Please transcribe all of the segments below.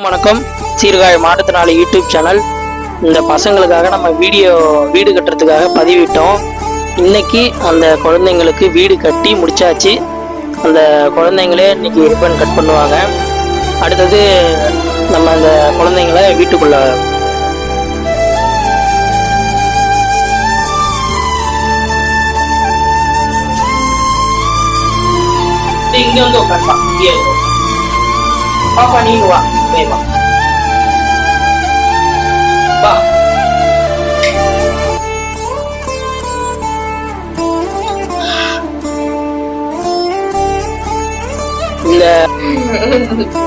வணக்கம். சீர்காழி மாற்றுத்திறனாளி YouTube channel. இந்த பசங்களுக்காக நம்ம வீடு கட்டுறதுக்காக பதிவிட்டோம். இன்னைக்கு அந்த குழந்தைங்களுக்கு வீடு கட்டி முடிச்சாச்சு. அந்த குழந்தைங்களே இன்னைக்கு ரிப்பன் கட் பண்ணுவாங்க. அடுத்தது நம்ம அந்த குழந்தைங்கள வீட்டுக்குள்ள இங்க வந்து உட்காருப்பா. இங்கே பாப்பா நீங்க வா. வா வா.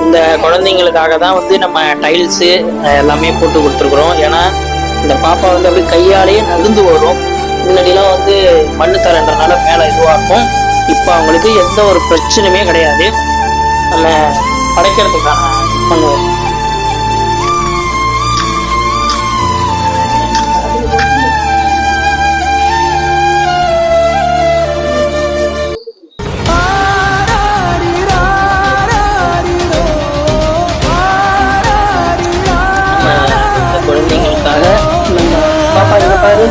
இந்த குழந்தைங்களுக்காக தான் வந்து நம்ம டைல்ஸு எல்லாமே போட்டு கொடுத்துருக்குறோம். ஏன்னா இந்த பாப்பா வந்து அப்படி கையாலேயே நகர்ந்து வரும். முன்னாடிலாம் வந்து மண்ணு தரன்றனால மேலே இதுவாக இருக்கும். இப்போ அவங்களுக்கு எந்த ஒரு பிரச்சனையுமே கிடையாது. நம்ம படைக்கிறதுக்கான பண்ணுவோம். குழந்தைங்களுக்காக நம்ம பாப்பா இங்க பாரு.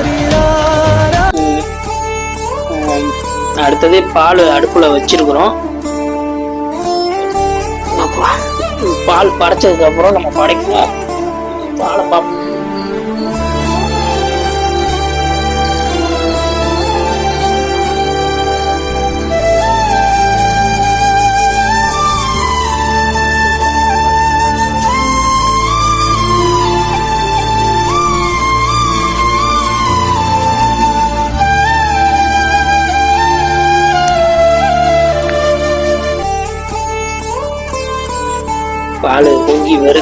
அடுத்தது பால் அடுப்புல வச்சிருக்கிறோம். பால் படைச்சதுக்கு அப்புறம் நம்ம படைக்கலாம். பாலை பார்ப்போம். பால் பொங்கி வருது.